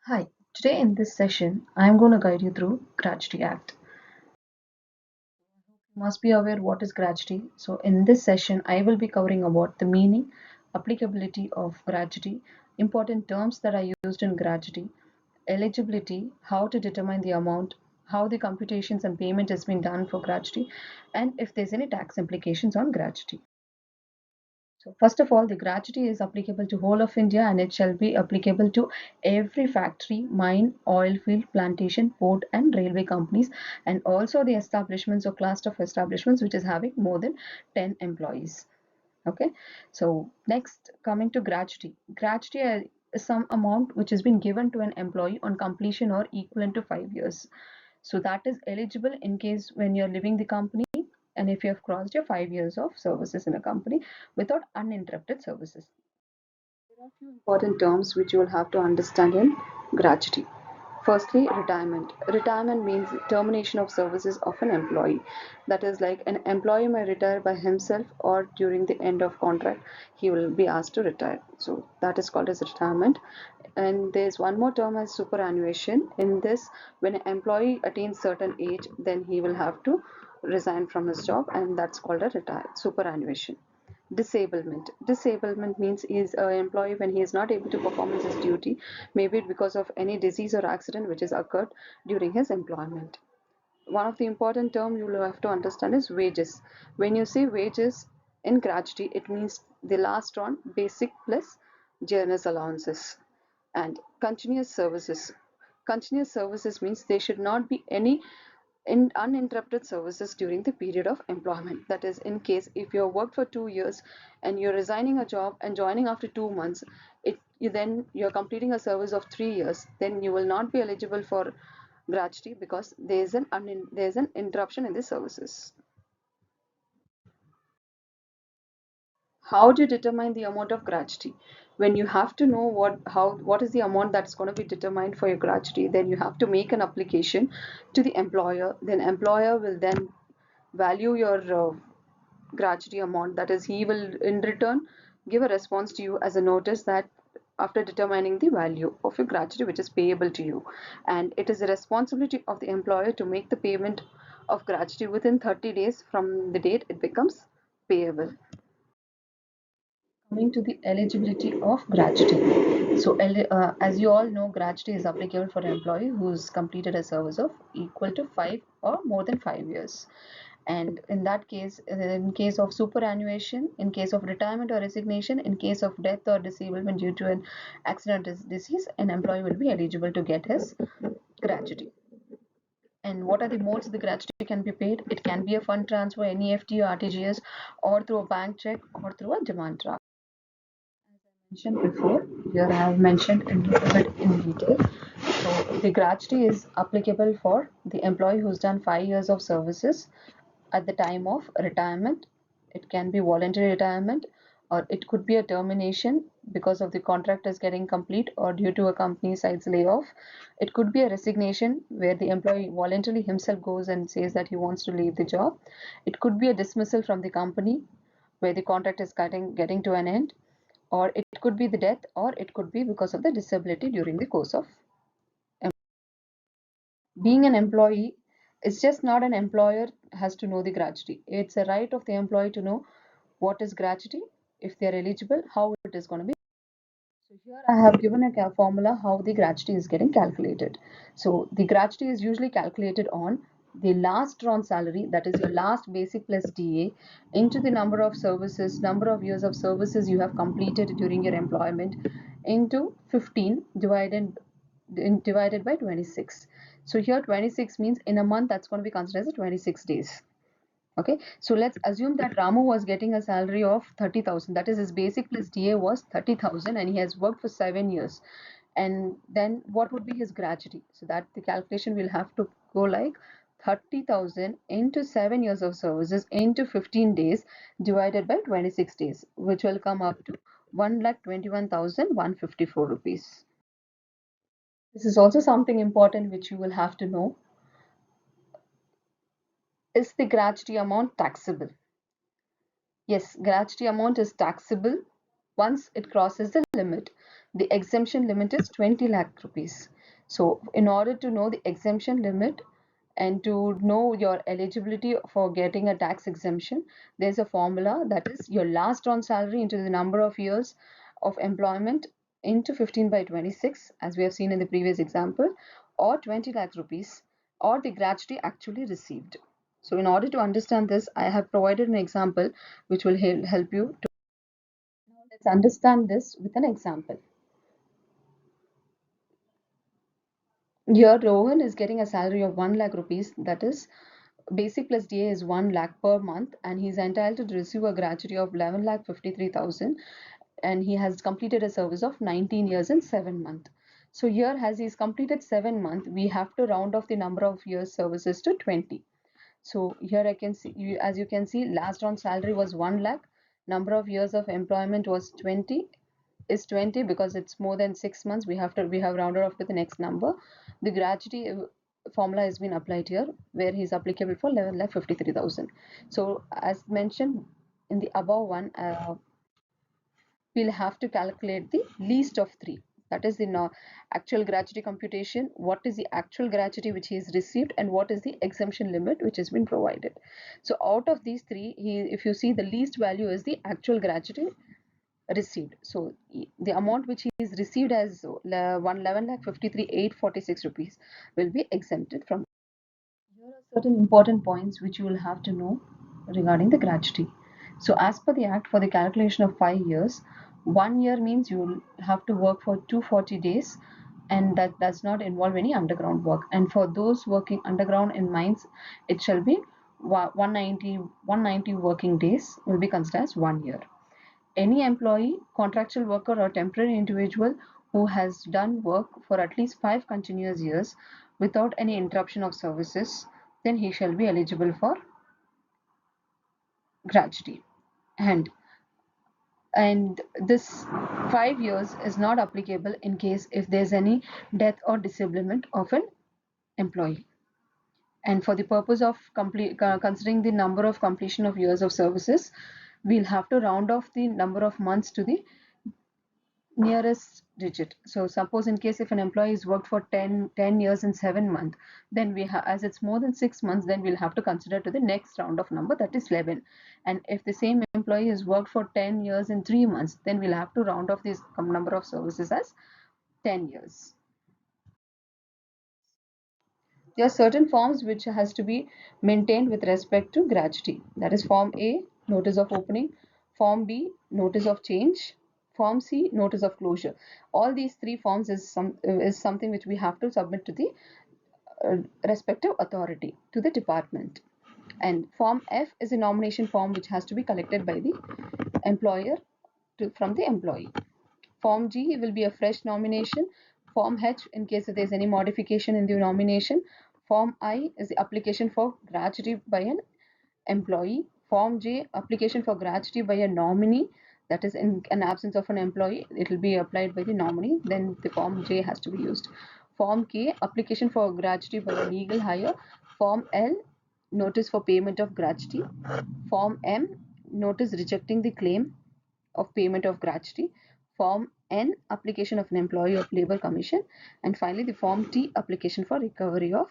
Hi, today in this session, I am going to guide you through Gratuity Act. You must be aware what is gratuity. So in this session, I will be covering about the meaning, applicability of gratuity, important terms that are used in gratuity, eligibility, how to determine the amount, how the computations and payment has been done for gratuity, and if there's any tax implications on gratuity. So first of all, the gratuity is applicable to whole of India and it shall be applicable to every factory, mine, oil field, plantation, port and railway companies and also the establishments or cluster of establishments which is having more than 10 employees. Okay, so next coming to gratuity. Gratuity is some amount which has been given to an employee on completion or equivalent to 5 years. So that is eligible in case when you're leaving the company and if you have crossed your 5 years of services in a company without uninterrupted services. There are a few important terms which you will have to understand in gratuity. Firstly, retirement. Retirement means termination of services of an employee. That is like an employee may retire by himself or during the end of contract, he will be asked to retire. So that is called as retirement. And there's one more term as superannuation. In this, when an employee attains certain age, then he will have to resign from his job, and that's called a retire superannuation. Disablement means is an employee when he is not able to perform his duty, maybe because of any disease or accident which has occurred during his employment. One of the important term you will have to understand is wages. When you say wages in gratuity, it means the last on basic plus generous allowances. And continuous services. Continuous services means there should not be any in uninterrupted services during the period of employment. That is, in case if you have worked for 2 years and you're resigning a job and joining after 2 months, then you're completing a service of 3 years, then you will not be eligible for gratuity because there is an interruption in the services. How do you determine the amount of gratuity? When you have to know what is the amount that's going to be determined for your gratuity, then you have to make an application to the employer. Then employer will then value your gratuity amount. That is, he will in return give a response to you as a notice that after determining the value of your gratuity which is payable to you, and it is the responsibility of the employer to make the payment of gratuity within 30 days from the date it becomes payable. Coming to the eligibility of gratuity. So, as you all know, gratuity is applicable for an employee who's completed a service of equal to 5 or more than 5 years. And in that case, in case of superannuation, in case of retirement or resignation, in case of death or disablement due to an accident or disease, an employee will be eligible to get his gratuity. And what are the modes the gratuity can be paid? It can be a fund transfer, NEFT or RTGS, or through a bank check, or through a demand draft. Mentioned before, here I have mentioned a little bit in detail. So the gratuity is applicable for the employee who's done 5 years of services at the time of retirement. It can be voluntary retirement or it could be a termination because of the contract is getting complete or due to a company side's layoff. It could be a resignation where the employee voluntarily himself goes and says that he wants to leave the job. It could be a dismissal from the company where the contract is getting to an end, or it could be the death, or it could be because of the disability during the course of being an employee. It's just not an employer has to know the gratuity. It's a right of the employee to know what is gratuity, if they are eligible, how it is going to be. So here I have given a formula how the gratuity is getting calculated. So the gratuity is usually calculated on the last drawn salary, that is your last basic plus DA, into the number of services, number of years of services you have completed during your employment, into 15 divided by 26. So here 26 means in a month that's going to be considered as 26 days. Okay, so let's assume that Ramu was getting a salary of 30,000. That is his basic plus DA was 30,000 and he has worked for 7 years. And then what would be his gratuity? So that the calculation will have to go like 30,000 into 7 years of services into 15 days divided by 26 days, which will come up to 1,21,154 rupees. This is also something important which you will have to know. Is the gratuity amount taxable? Yes, gratuity amount is taxable once it crosses the limit. The exemption limit is 20 lakh rupees. So in order to know the exemption limit and to know your eligibility for getting a tax exemption, there's a formula, that is your last drawn salary into the number of years of employment into 15 by 26, as we have seen in the previous example, or 20 lakh rupees, or the gratuity actually received. So in order to understand this, I have provided an example which will help you to. Now let's understand this with an example. Here Rohan is getting a salary of 1 lakh rupees, that is basic plus DA is 1 lakh per month, and he's entitled to receive a gratuity of 11 lakh 53,000, and he has completed a service of 19 years and 7 months. So here, as he's completed 7 months, we have to round off the number of years services to 20. So here I can see, as you can see, last round salary was 1 lakh, number of years of employment was 20, is 20 because it's more than 6 months. We have rounded off to the next number. The gratuity formula has been applied here, where he's applicable for 11 lakh 53,000. So as mentioned in the above one, we'll have to calculate the least of three. That is the actual gratuity computation. What is the actual gratuity which he has received, and what is the exemption limit which has been provided. So out of these three, if you see, the least value is the actual gratuity received. So the amount which he is received as 11 lakh 53,846 rupees will be exempted from. Here are certain important points which you will have to know regarding the gratuity. So as per the Act, for the calculation of 5 years, 1 year means you will have to work for 240 days, and that does not involve any underground work. And for those working underground in mines, it shall be 190 working days will be considered as 1 year. Any employee, contractual worker, or temporary individual who has done work for at least 5 continuous years without any interruption of services, then he shall be eligible for gratuity. And this 5 years is not applicable in case if there's any death or disablement of an employee. And for the purpose of considering the number of completion of years of services, we'll have to round off the number of months to the nearest digit. So suppose in case if an employee has worked for 10 years and 7 months, then we have, as it's more than 6 months, then we'll have to consider to the next round of number, that is 11. And if the same employee has worked for 10 years and 3 months, then we'll have to round off this number of services as 10 years. There are certain forms which has to be maintained with respect to gratuity. That is Form A, notice of opening; Form B, notice of change; Form C, notice of closure. All these three forms is something which we have to submit to the respective authority, to the department. And Form F is a nomination form which has to be collected by the employer from the employee. Form G will be a fresh nomination. Form H in case if there is any modification in the nomination. Form I is the application for gratuity by an employee. Form J, application for gratuity by a nominee. That is, in an absence of an employee, it will be applied by the nominee. Then the Form J has to be used. Form K, application for gratuity by a legal hire. Form L, notice for payment of gratuity. Form M, notice rejecting the claim of payment of gratuity. Form N, application of an employee of labor commission. And finally the Form T, application for recovery of